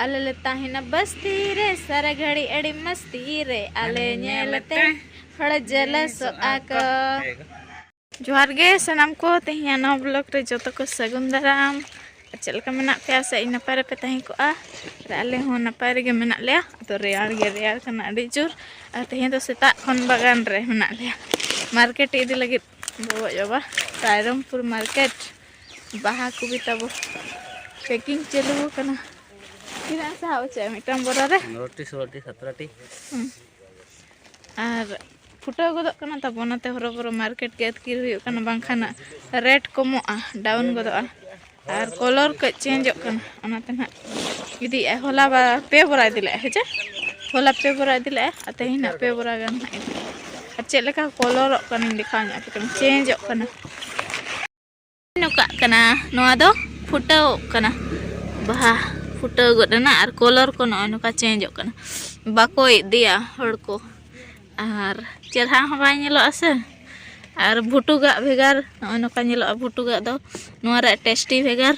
आले ले ताहिना बस्ती रे सारा घड़ी अड़ी मस्ती रे आले नेलते हड़ जलसो आको जोहार गे सनाम को तेहिया नव ब्लॉग रे जतो को सगुन दाराम चल का मेना पे से नपाय रे पे तही को आले हो नपाय रे गे मेना ले तो रेयार गे रेयार कना अड़ी जोर तेही तो सेता खन बागान रे मेना ले मार्केट इदी लगे बो जबा रायरंगपुर मार्केट बाहा को भी तब पैकिंग चलू कना किना साव चे मिटम बोरा रे रोटी 17टी और फुटाव गदक कना तब ओनाते हरबरो मार्केट के अतकिर हुयो कना बांखाना रेट कमोआ डाउन गदोआ और कलर को चेंज कना ओनाते ना इदी होला बा पे बोरा दिले हेजे होला पे बोरा दिले अते हिना पे बोरा गन और चेले का कलर कना दिखाया पे चेंज कना नुका कना नोआ दो फुटाव कना बाहा फुटाव गदना और कलर को नुका चेंज कना बाको इदिया हड़ को और चेहरा हम बाय नेलो से और भुटुगा भेगार नका नेलो भुटुगा दो नोरा टेस्टी भेगार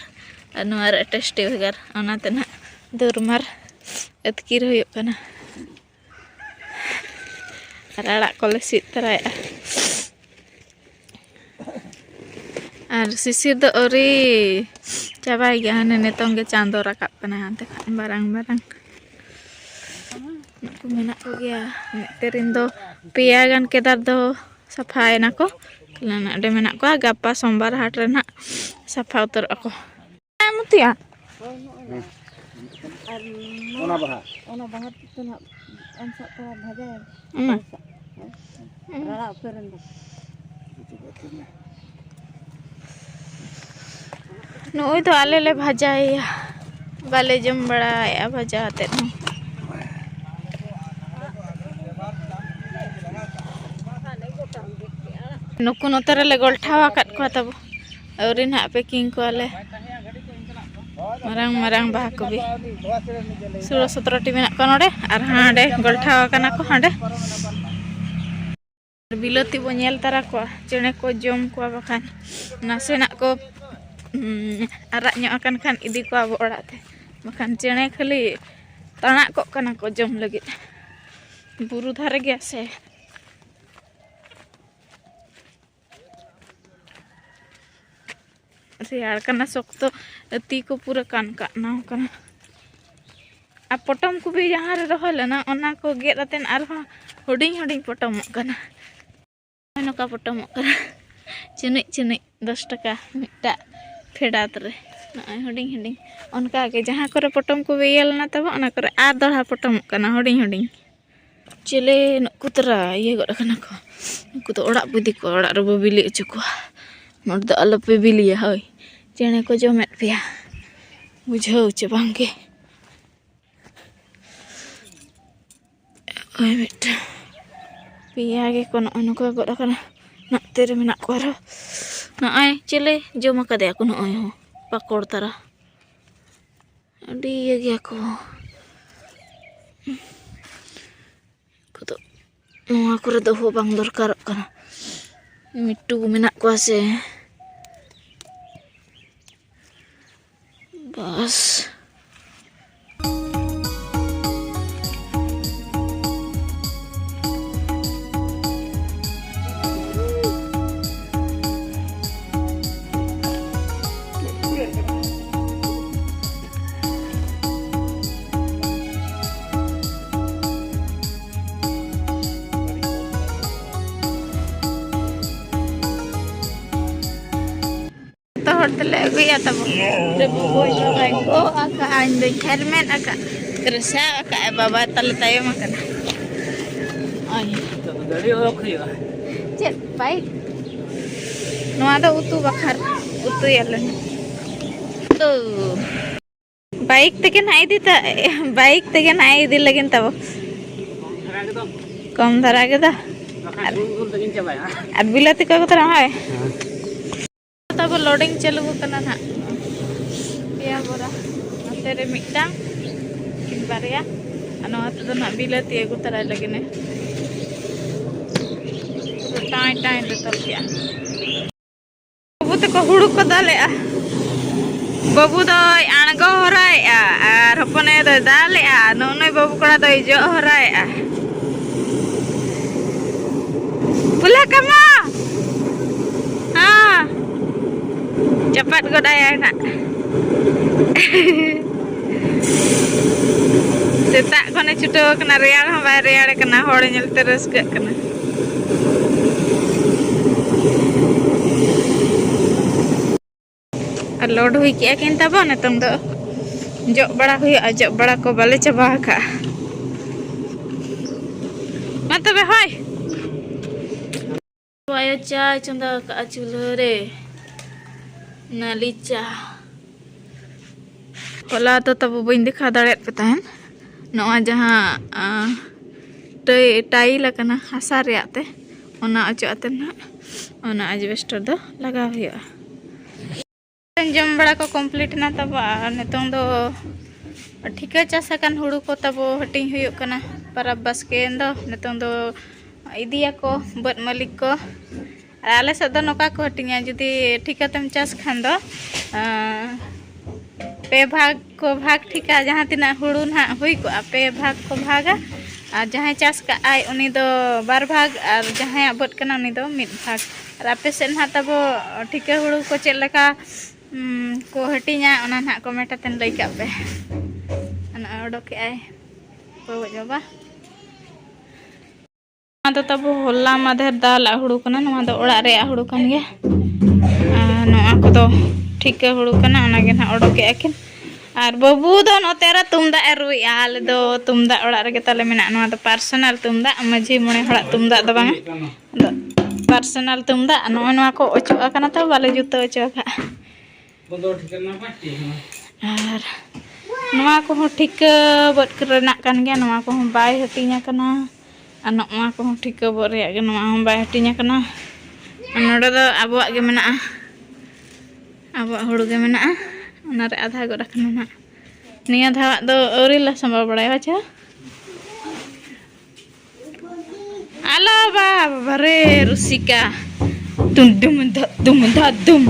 और नोरा टेस्टी भेगार ओनाते ना दुरमार अतकिर हुयो कना और आड़ा कोले सितराय और सिसिर दो ओरी चाबाय गया हने नेतों के चांदो रकाब कना हांते बारंग बारंग को मेना को गया तेरिन दो पिया गान केदार दो सफाय ना को कलना अडे मेना को गापा सोमवार हाट रे ना सफा उतर ako मुतिया ओना बाहा तो ना अंसा तो भाजा रड़ा फेरन दो नोई तो आले ले भाजाया बाले जम बड़ा भाजा आते न नुकु नोतरे ले गोल्ठावा कट को तब और इन हा पैकिंग को आले मरंग मरंग बाहा को भी 16-17टी मेना को नोडे और हांडे गोल्ठावा कना को हांडे बिलती बो नेल तारा को चेणे को जम को बखान नासेना को आरा ᱧᱚᱜ akan खान इदी को अब ओड़ाते बखान चेणे खाली ताना को कना को जम लगे बुरु धारे गया से रेयार कना सोक्तो ती को पूरा कान काना कना आ पटम को भी जहां रे रहल ना ओना को गेद अतेन आर हुडिंग हुडिंग पटम कना नका पटम कना चिनि चिनि 10 टका मिटा फेडात रे हुडिंग हुडिंग उनका के जहां करे पटम को बेयल ना तब ओना करे आ दढ़ा पटम कना हुडिंग हुडिंग चले कुतरा ये गड कना को उनको तो ओड़ा बुदी को ओड़ा रो बिली चुको मोर द अल पे बिलिया होय चेणे को जमेत पिया बुझौ चे बांगे ओय बेटा पिया के कोन उनको गड कना ना तेरे में ना को ना आय चले जमा कदे को नय हो पकोड़ तारा अडी ये गया को तो नोआ करे दो हो बांग दरकार कना मिट्टू मेना को से बस तले गया तब रे बोय बाय को आका आइन दे हेलमेट आका करसा आका बाबा तल ताय मकना आई तो गाड़ी ओखियो चेत बाइक नोआ दो उतु बखार उतु यालन तो बाइक तके नाइ दिता बाइक तके नाइ दि लगिन तब कम धरा के दा और बिलाती को तरह है तब लोडिंग चलू कना ना पिया बोरा तेरे मिटा किन बारिया अनवा तो ना बिलती एगो तरह लगने टाइ टाइ दे तल पिया बबू तो हुड़ू को दाले बबू दो आणगो हराय और हपने do dale no noi babu kora do jo horai pula kama cepat godaya nak setak kone cuto kena real hamba real kena hor nyel terus gak kena load हुई क्या किन तब नितों दो जो बड़ा हुई जो बड़ा को बाले चबा का मा तबे होय वायो चाय चंदा का चुल्हे नाली चा होला तो तब बइन दिखा दाड़े पे तहन नवा जहां टाई लकना हसा रेयाते ओना अचोते ना ओना एजबेस्टर दो लगा हुआ जम बड़ा को कंप्लीट ना तब नितों दो ठिका चास अकान हुड़ू को तब हटिंग हुई कना परब बास्के दो नितों दो इदिया को बद मालिक को आले से दो नोका को हटिंगा जुदी ठिका तम चास खान दो पे भाग को भाग ठिका जहाँ तीना हुड़ू ना हुई को पे भाग को भागा और जहाँ चास का आय उनी दो बार भाग और जहाँ बद कना उनी दो मिड भाग और आपे से ना तब ठिका हुड़ू को चेक लका को हटिंगा ओना ना को मेटातेन लई का पे अना ओडोके आय को जबा तो तब होला माधेर दाल हुड़ू कना नवा दो ओड़ा रे हुड़ू कन गे नवा को दो ठीक हुड़ू कना ओना गे ना ओडोके आकिन आर बाबू दो नोतेरा तुमदा रुई आले दो तुमदा ओड़ा रे ताले मेना नवा दो पर्सनल तुमदा माझी मणे हड़ा तुमदा दो बांगा पर्सनल तुमदा नवा को ओचो कना तो बाले जुतो ओचो का और नवा को ठीक बद करना कन गया नवा को बाय हटिंगा कना नवा को ठीक बद रे गे नवा बाय हटिंगा कना नोडे दो आबोआ गे मेना आबोआ हुड़ू गे मेना ओना रे आधा गो रखना ना निया धावा दो औरी ला संभा बड़ाय अच्छा आला बा भरे रुसिका तुम दुम दुम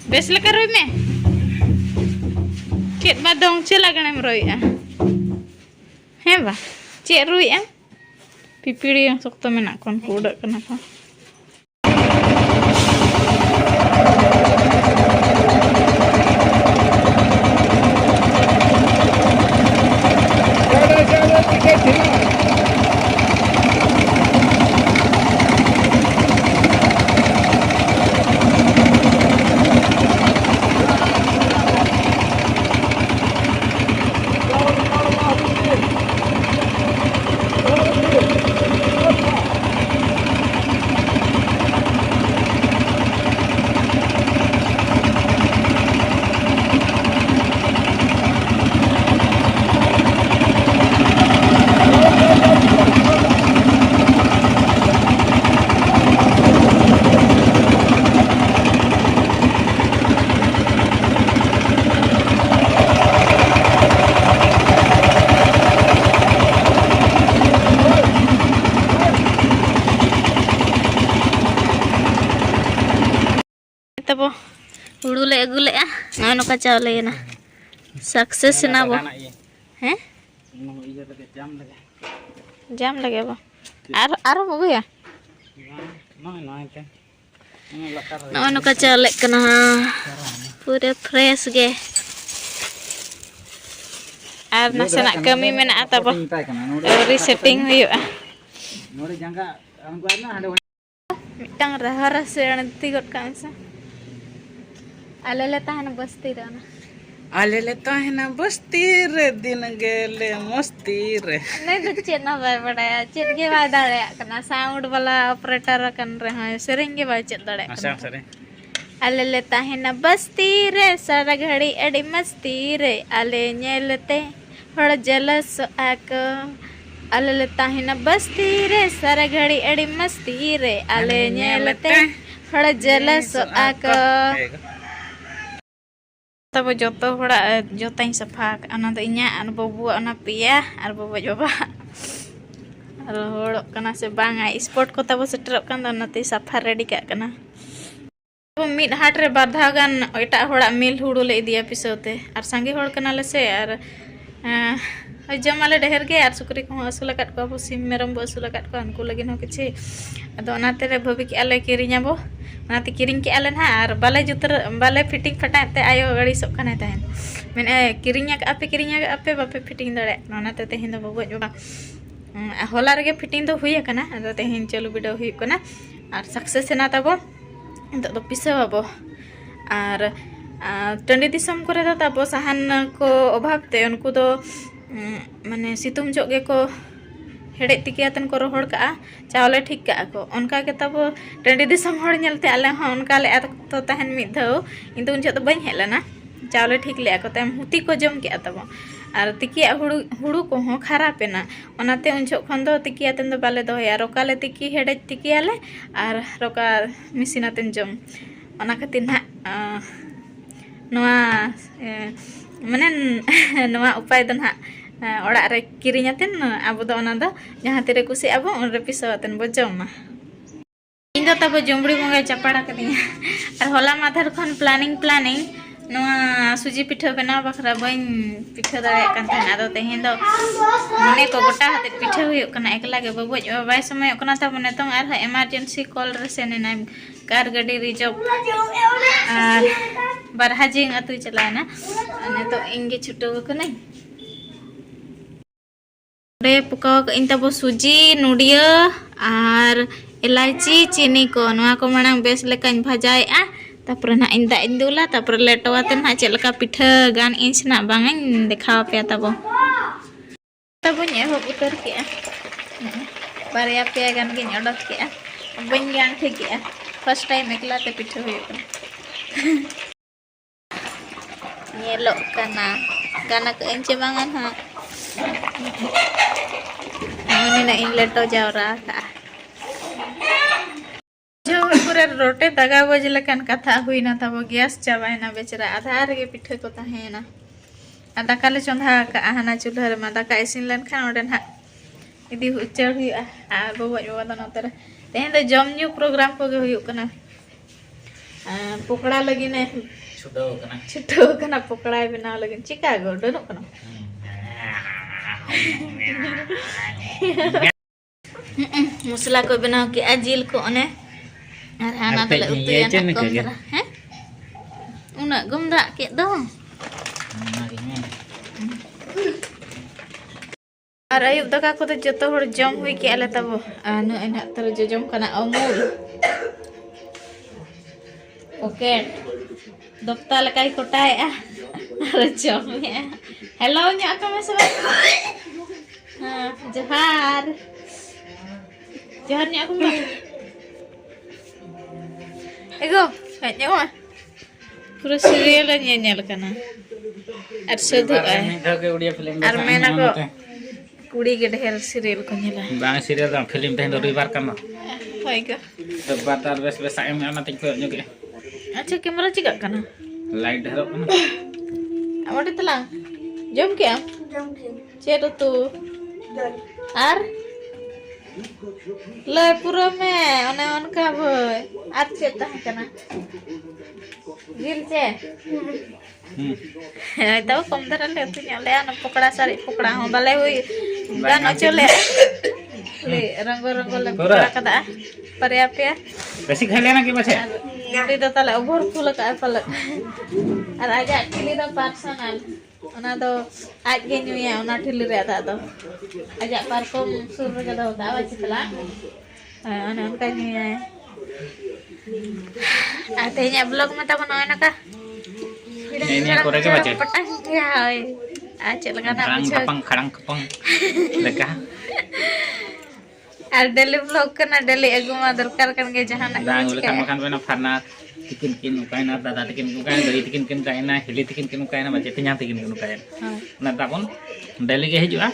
बेस लका रोई में चेत बा दong चे लगने में रोई है बा चे रोई पिपिड़ी yang sokto menak kon kuda kenapa तब हुड़ू ले अगू ले नौका चावल ना सक्सेस ना वो हैं जाम लगे बो आरो बगु या नौका चावल कना पूरे फ्रेश गे आर नसेना कमी मेना तब रिसेटिंग हुआ मिटang rahara se nanti got kansa alele tahana basti rana आले तो है ना बस्ती रे दिन गेले मस्ती रे नहीं तो चेत ना बाय बड़ाया चेत के बाय दाड़े कना साउंड वाला ऑपरेटर कन रहा है सेरेंगे बाय चेत दाड़े alele tahana basti re सारा घड़ी अड़ी मस्ती रे आले नेलते हड़ जलस आक alele tahina basti re सारा घड़ी अड़ी मस्ती रे आले नेलते हड़ जलस आक तब जो हड़ा जोताई सफा अना दो इኛ और बाबू अना पिया और बाबा जोबा रोड कना से बांगा स्पॉट को तब सेटर कन दो नते सफा रेडी का कना तब मिड हाट रे बारधा गान एटा हड़ा मिल हुड़ू ले दिया पिसोते और संगे हड़ कना ले से और jam ale deher ge ar sukri ko asul akat ko abo sim merom bo asul akat ko unku lagi no kichi ado onate re bhabi ki ale kirinya bo onate kiring ki ale na ar bale juter bale fitting fata te ayo gadi sok kana tahen men kirinya ka ape bape fitting dare onate te hindo bo ba hola rege fitting do huya kana ado te hin chalu video hui kana ar success na tabo into do pisa babo ar टंडी दिसम करे दा तब साहान को अभाव ते उनको दो माने सितुम जोग गे को हेड़े तिकियातन को रोहड़ का चावले ठीक का को उनका के तब टंडी दिसम हड़ नेलते आले हां उनका ले तो तहन मिद धो इन उन जो बई हेलना चावले ठीक ले को तम हुती को जम के तब और तिकिया हुड़ू को हो खराबेना ओनाते उन जो खन दो तिकियातन दो बाले दो या रोकाले तिकी हेड़े तिकियाले और रोका मिसिनातन जम ओना खातिर ना माने नवा उपाय दो ना ओड़ा रे किरिኛতেন अब दो ओना दो जहां तेरे कुसी अब उन रे पिसवातेन बो जमा इन दो तब जमबड़ी मंगे चपाड़ा कदिया और होला माथर खन प्लानिंग नवा सुजी पिठा बना बखरा बइन पिठा दाड़े कान थाना दो तेहेन दो मने को गोटा हाते पिठा हुयो कना एकला गे बबो बाय समय कना तब ने तो आर इमरजेंसी कॉल रे सेने ना कार गाड़ी रिजर्व और बरहाजिंग अतु चलाना ने तो इंगे छुटो कने रे पुकाव इन तब सुजी नुडिया और इलायची चीनी को नवा को मांग बेस लेकान भाजाएआ तापर ना इन दा इंदुला तापर लेटोवाते ना चलका पिठा गान इंच ना बांग देखाव पे तब ने हो उतर के बारिया पे गान के ओडक के बन गान ठीक के फर्स्ट टाइम एकला ते पिठा हुई nyelok kana ke ence bangan ha ini na in leto jawra ka जो पूरे रोटे दगा बजले कान कथा हुई ना तब गैस चाबाई ना बेचरा आधार के पिठे को तहेना आ दाका ले चंधा का हाना चूल्हा रे मा दाका इसिन लेन खान ओडन हा इदी उचर हुई आ बबो बबो दन तरे तेन दो जम न्यू प्रोग्राम को गे हुई कना पकड़ा लगी ने छुटो कना पकड़ा बनाव लगी चिकागो डनो कना मसला को बनाव के अजील को ने और हाना तले उतुया ना कमरा हैं उना गमदा के दो और आयुब दका को तो जतो हर जम हुई के आले तब न एना तर जम कना अमूल ओके दोपता लकाई कोटाए अरे जम हेलो nya का में सब हां जोहार nya को ego kayaknya mah pura serial nyanyal kana ar sudu ar mena ko kudi ge ढेर serial ko nyala bang serial dong film teh do ribar kan hoy ga batar bes bes em ana ting ko nyuge acha kamera cika kana light dharo kana amade telang jom ke am cedo tu ar ले पूरा में ओने उनका भय आज से तह कना गिल से तो कम दर ले तु ले न पकड़ा सारी पकड़ा हो बाले हुई गान चले ले रंग ले पकड़ा कदा परया पे बेसी खाले ना के बचे गाड़ी तो तले ओवर फुल का पल और आजा ठिली द पर्सनल ओना दो आज गे न्यूया ओना ठिली रे दा दो आजा पार्कम सुर रे दो दावा चितला ओना उनका न्यूया आते nya ब्लॉग में तब नय ना का ini kore ke baca Patan गया होय आज लगा ना खड़ंग कपंग लगा और डेली ब्लॉग करना डेली एगुमा दरकार kan ge jahan bang ulah kan makan bena farna tikin kin ukaina dada tikin ukaina dari tikin kin kaina hili tikin kin ukaina baca tinya tikin kin ukaina na tapon daily ge hijua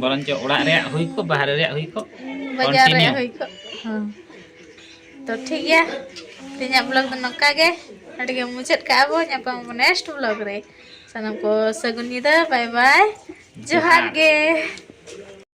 boron cho orak rea hui ko bahar rea hui ko बाजार रे होई को हां तो ठीक है तिnya blog तो नका गे अडगे मुचत का अब ᱧᱟᱯᱟᱢ नेक्स्ट ब्लॉग रे सनम को सगुन निदा बाय बाय जोहार गे।